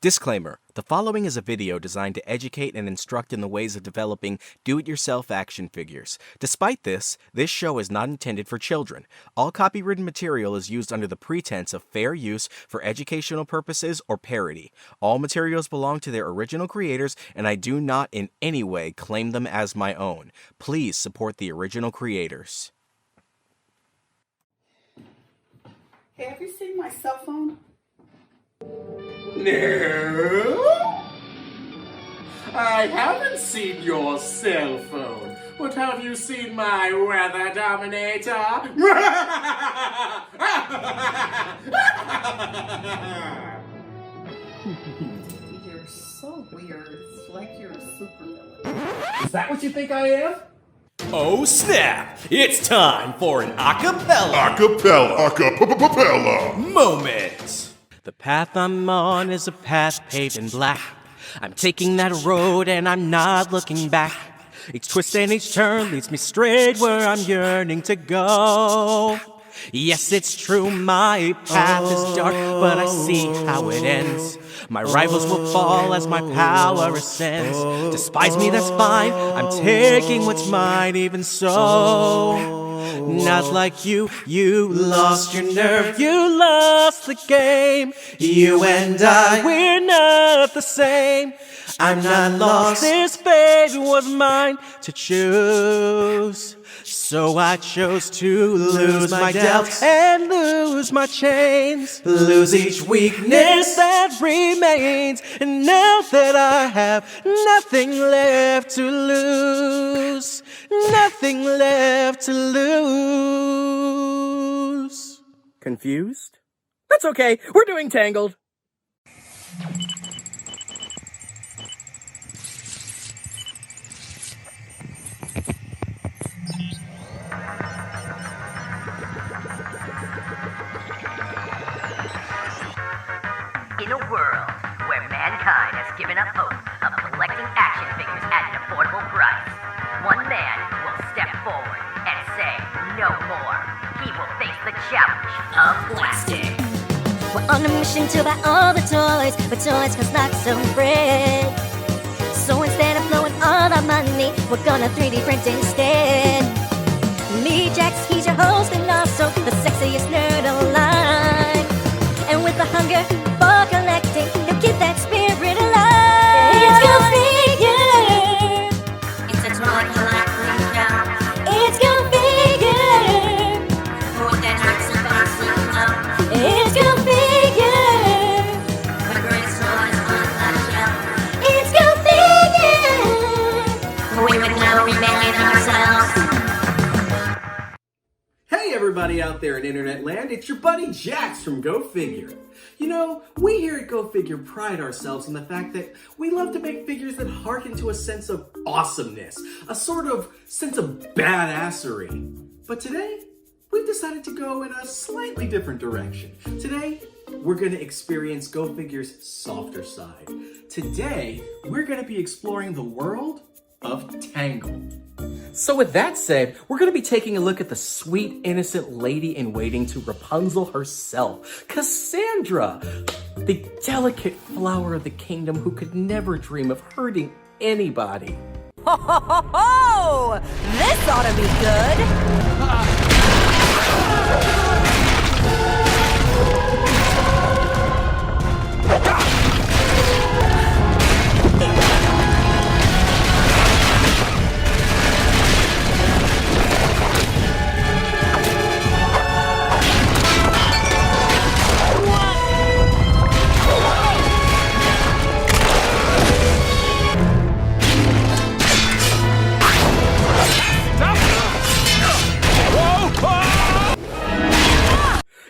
Disclaimer: the following is a video designed to educate and instruct in the ways of developing do-it-yourself action figures. Despite this show is not intended for children. All copywritten material is used under the pretense of fair use for educational purposes or parody. All materials belong to their original creators, and I do not in any way claim them as my own. Please support the original creators. Hey, have you seen my cell phone? No, I haven't seen your cell phone, but have you seen my weather dominator? You're so weird. It's like you're a supervillain. Is that what you think I am? Oh snap! It's time for an acapella moment! The path I'm on is a path paved in black. I'm taking that road and I'm not looking back. Each twist and each turn leads me straight where I'm yearning to go. Yes, it's true, my path is dark, but I see how it ends. My rivals will fall as my power ascends. Despise me, that's fine, I'm taking what's mine even so. Not like you lost your nerve, you lost the game. You and I, we're not the same. I'm not lost, this fate was mine to choose. So I chose to lose my doubts and lose my chains. Lose each weakness that remains. And now that I have nothing left to lose, nothing left to lose. Confused? That's okay, we're doing Tangled. In a world where mankind has given up hope of collecting action figures at an affordable price, one man will step forward and say no more. He will face the challenge of plastic. We're on a mission to buy all the toys, but toys cost lots of bread. So instead of blowing all our money, we're gonna 3D print instead. Me, Jax, he's your host and also the sexiest nerd alive. And with the hunger for collecting, he'll keep that spirit alive. It's Go Figure. It's a toy collection. It's Go Figure. With that tricks and facts and love. It's Go Figure. The greatest toys on the shelf. It's Go Figure. We would know we made it ourselves. Hey everybody out there in internet land, it's your buddy Jax from Go Figure. You know, we here at Go Figure pride ourselves in the fact that we love to make figures that harken to a sense of awesomeness, a sort of sense of badassery. But today, we've decided to go in a slightly different direction. Today, we're going to experience Go Figure's softer side. Today, we're going to be exploring the world of Tangled. So with that said, we're going to be taking a look at the sweet, innocent lady-in-waiting to Rapunzel herself, Cassandra, the delicate flower of the kingdom who could never dream of hurting anybody. Ho ho ho ho! This ought to be good!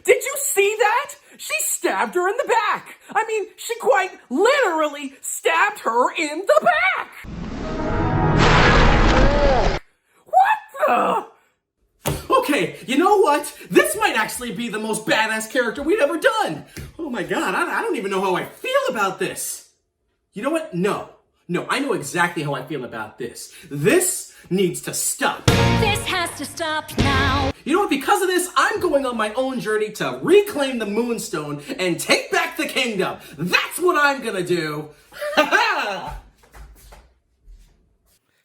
Did you see that? She stabbed her in the back. I mean, she quite literally stabbed her in the back. What the? Okay, you know what? This might actually be the most badass character we've ever done. Oh my god, I don't even know how I feel about this. You know what? No, I know exactly how I feel about this. This needs to stop. This has to stop now. You know what? Because of this, I'm going on my own journey to reclaim the Moonstone and take back the the kingdom. That's what I'm gonna do. Ha ha!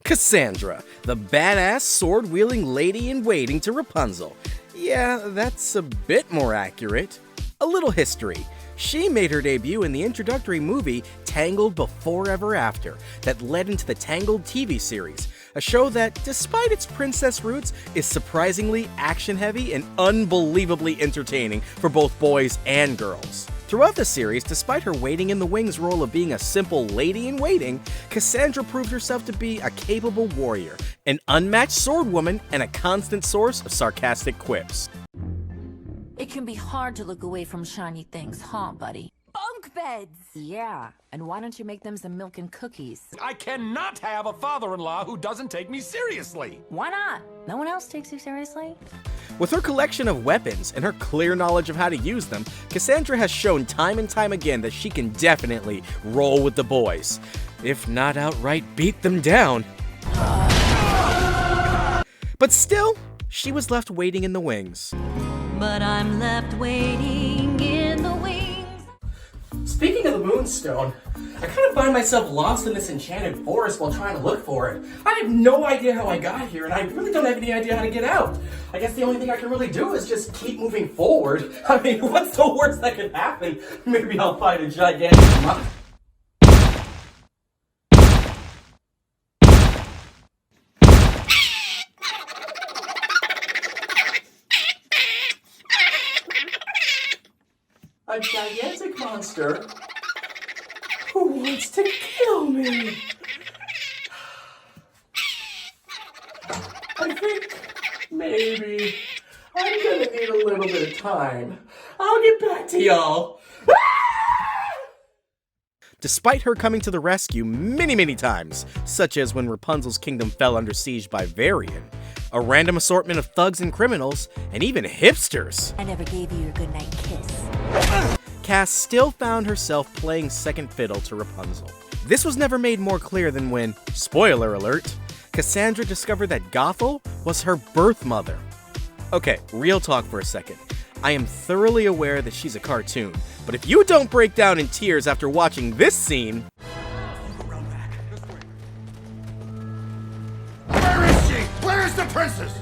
Cassandra, the badass sword-wielding lady-in-waiting to Rapunzel. Yeah, that's a bit more accurate. A little history. She made her debut in the introductory movie Tangled Before Ever After that led into the Tangled TV series, a show that, despite its princess roots, is surprisingly action-heavy and unbelievably entertaining for both boys and girls. Throughout the series, despite her waiting in the wings role of being a simple lady-in-waiting, Cassandra proved herself to be a capable warrior, an unmatched swordwoman, and a constant source of sarcastic quips. It can be hard to look away from shiny things, huh, buddy? Bunk beds! Yeah, and why don't you make them some milk and cookies? I cannot have a father-in-law who doesn't take me seriously. Why not? No one else takes you seriously? With her collection of weapons and her clear knowledge of how to use them, Cassandra has shown time and time again that she can definitely roll with the boys, if not outright beat them down. But still, she was left waiting in the wings. But I'm left waiting in the wings. Speaking of the Moonstone, I kind of find myself lost in this enchanted forest while trying to look for it. I have no idea how I got here, and I really don't have any idea how to get out. I guess the only thing I can really do is just keep moving forward. I mean, what's the worst that could happen? Maybe I'll find a gigantic a gigantic monster who wants to kill me. I think maybe I'm gonna need a little bit of time. I'll get back to y'all. Despite her coming to the rescue many times, such as when Rapunzel's kingdom fell under siege by Varian, a random assortment of thugs and criminals, and even hipsters, I never gave you your goodnight kiss. Cass still found herself playing second fiddle to Rapunzel. This was never made more clear than when, spoiler alert, Cassandra discovered that Gothel was her birth mother. Okay, real talk for a second. I am thoroughly aware that she's a cartoon, but if you don't break down in tears after watching this scene... Where is she? Where is the princess?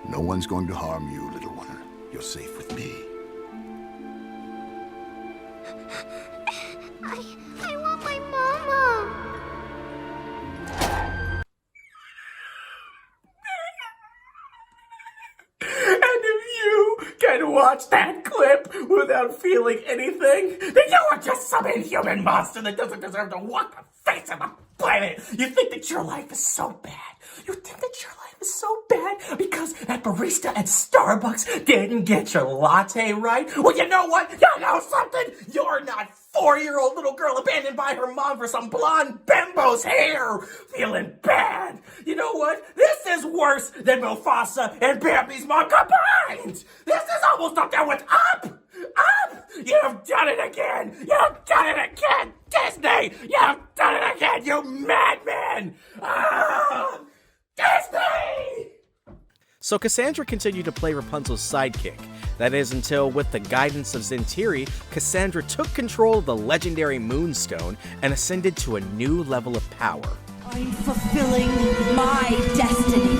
No one's going to harm you, little one. You're safe with me. I want my mama. And if you can watch that clip without feeling anything, then you are just some inhuman monster that doesn't deserve to walk the face of the planet. You think that your life is so bad. You think that your life is so bad because that barista at Starbucks didn't get your latte right? Well, you know what? You know something? You're not 4-year-old little girl abandoned by her mom for some blonde bimbo's hair, feeling bad. You know what? This is worse than Mufasa and Bambi's mom combined. This is almost up there with Up. Up! You've done it again. You've done it again, Disney. You've done it again, you madman. Ah! Disney! So Cassandra continued to play Rapunzel's sidekick. That is until, with the guidance of Zentiri, Cassandra took control of the legendary Moonstone and ascended to a new level of power. I'm fulfilling my destiny.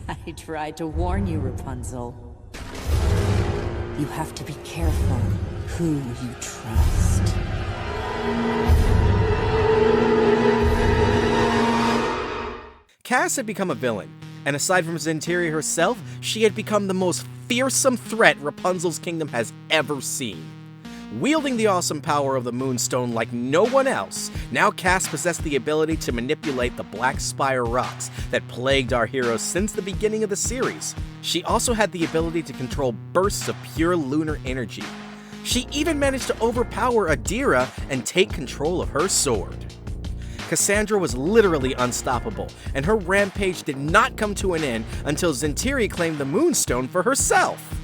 I tried to warn you, Rapunzel. You have to be careful who you trust. Cass had become a villain, and aside from Zentiri herself, she had become the most fearsome threat Rapunzel's kingdom has ever seen. Wielding the awesome power of the Moonstone like no one else, now Cass possessed the ability to manipulate the black spire rocks that plagued our heroes since the beginning of the series. She also had the ability to control bursts of pure lunar energy. She even managed to overpower Adira and take control of her sword. Cassandra was literally unstoppable, and her rampage did not come to an end until Zentiri claimed the Moonstone for herself.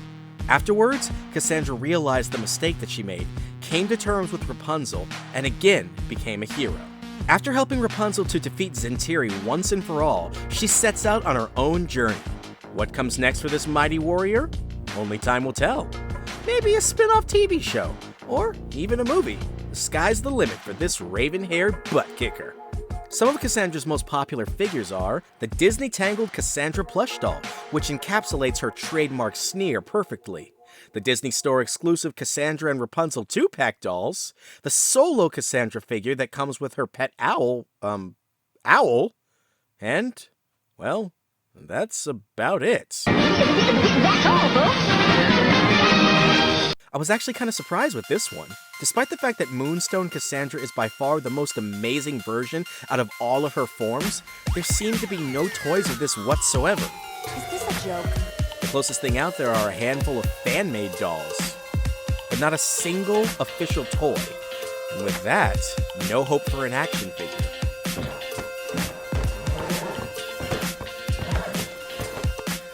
Afterwards, Cassandra realized the mistake that she made, came to terms with Rapunzel, and again became a hero. After helping Rapunzel to defeat Zentiri once and for all, she sets out on her own journey. What comes next for this mighty warrior? Only time will tell. Maybe a spin-off TV show, or even a movie. The sky's the limit for this raven-haired butt-kicker. Some of Cassandra's most popular figures are the Disney Tangled Cassandra plush doll, which encapsulates her trademark sneer perfectly, the Disney Store exclusive Cassandra and Rapunzel 2-pack dolls, the solo Cassandra figure that comes with her pet owl, and, well, that's about it. That's all, folks. I was actually kind of surprised with this one. Despite the fact that Moonstone Cassandra is by far the most amazing version out of all of her forms, there seem to be no toys of this whatsoever. Is this a joke? The closest thing out there are a handful of fan-made dolls, but not a single official toy. And with that, no hope for an action figure.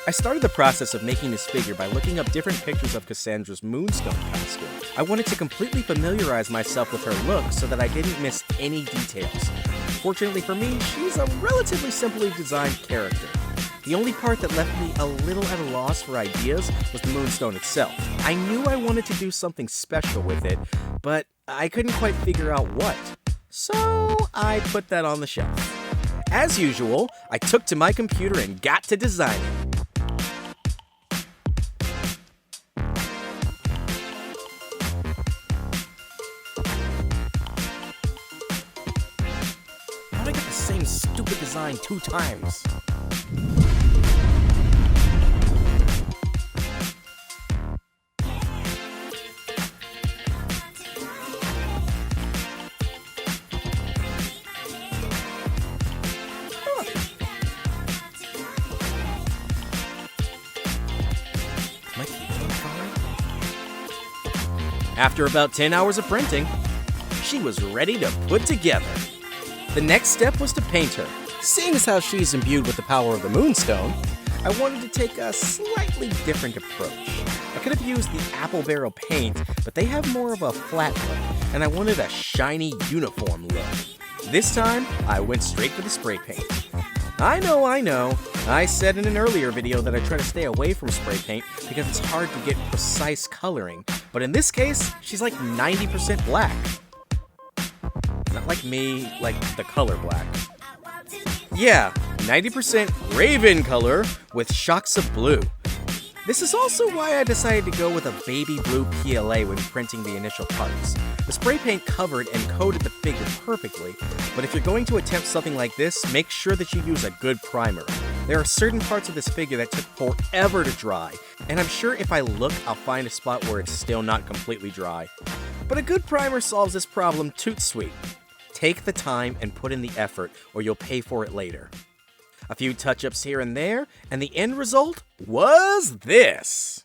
I started the process of making this figure by looking up different pictures of Cassandra's Moonstone costume. I wanted to completely familiarize myself with her look so that I didn't miss any details. Fortunately for me, she's a relatively simply designed character. The only part that left me a little at a loss for ideas was the Moonstone itself. I knew I wanted to do something special with it, but I couldn't quite figure out what. So I put that on the shelf. As usual, I took to my computer and got to designing. How'd I get the same stupid design 2 times? After about 10 hours of printing, she was ready to put together. The next step was to paint her. Seeing as how she's imbued with the power of the Moonstone, I wanted to take a slightly different approach. I could have used the apple barrel paint, but they have more of a flat look, and I wanted a shiny uniform look. This time, I went straight for the spray paint. I know. I said in an earlier video that I try to stay away from spray paint because it's hard to get precise coloring, but in this case, she's like 90% black. Not like me, like the color black. Yeah, 90% raven color with shocks of blue. This is also why I decided to go with a baby blue PLA when printing the initial parts. The spray paint covered and coated the figure perfectly, but if you're going to attempt something like this, make sure that you use a good primer. There are certain parts of this figure that took forever to dry, and I'm sure if I look, I'll find a spot where it's still not completely dry. But a good primer solves this problem toot sweet. Take the time and put in the effort, or you'll pay for it later. A few touch-ups here and there, and the end result was this.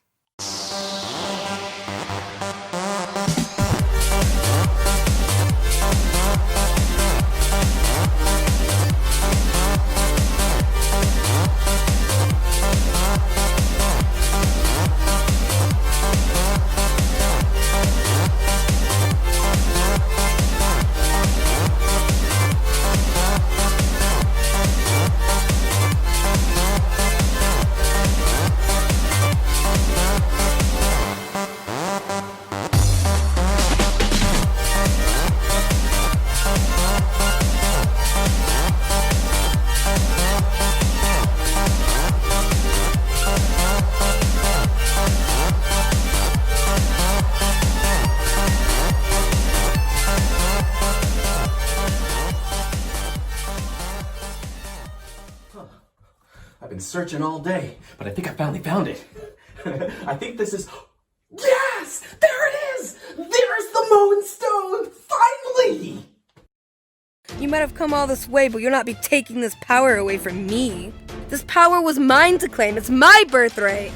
I've been searching all day, but I think I finally found it. I think this is... Yes! There it is! There's might have come all this way, but you'll not be taking this power away from me. This power was mine to claim. It's my birthright.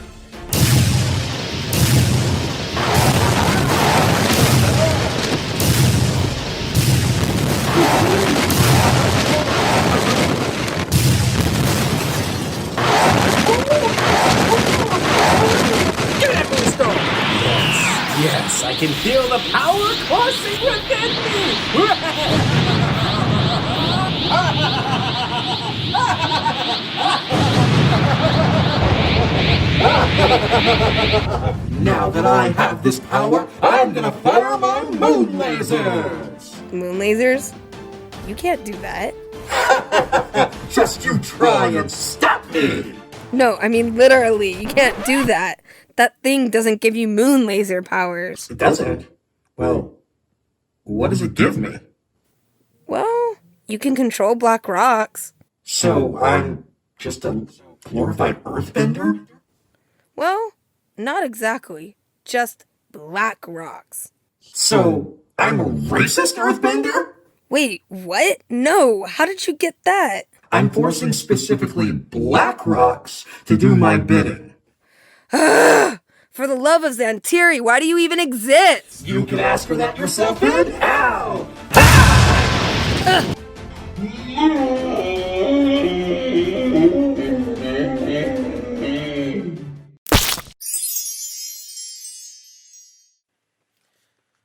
Yes, I can feel the power coursing within me. Now that I have this power, I'm gonna fire my moon lasers! Moon lasers? You can't do that. Just you try and stop me! No, I mean literally, you can't do that. That thing doesn't give you moon laser powers. It doesn't? Well, what does it give me? Well, you can control black rocks. So I'm just a glorified earthbender? Well, not exactly. Just black rocks. So I'm a racist earthbender? Wait, what? No, how did you get that? I'm forcing specifically black rocks to do my bidding. For the love of Xantiri, why do you even exist? You can ask her that yourself, and how?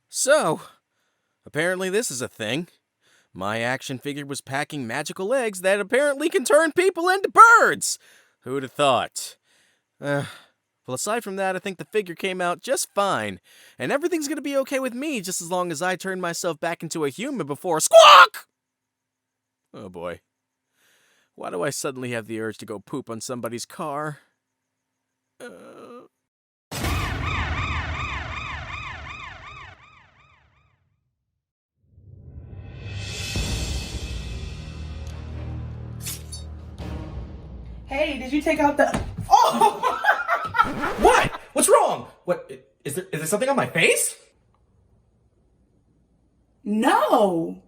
So, apparently this is a thing. My action figure was packing magical eggs that apparently can turn people into birds! Who'd have thought? Well, aside from that, I think the figure came out just fine. And everything's gonna be okay with me just as long as I turn myself back into a human before squawk! Oh boy. Why do I suddenly have the urge to go poop on somebody's car? Hey, did you take out the... Oh! What? What's wrong? What? Is there something on my face? No!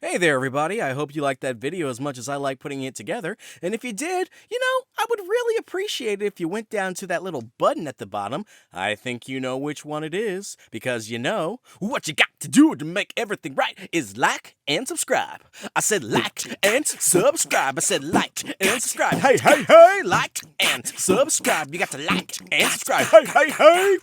Hey there, everybody. I hope you liked that video as much as I like putting it together. And if you did, I would really appreciate it if you went down to that little button at the bottom. I think you know which one it is. Because what you got to do to make everything right is like and subscribe. I said like and subscribe. I said like and subscribe. Hey, hey, hey, like and subscribe. You got to like and subscribe. Hey, hey, hey.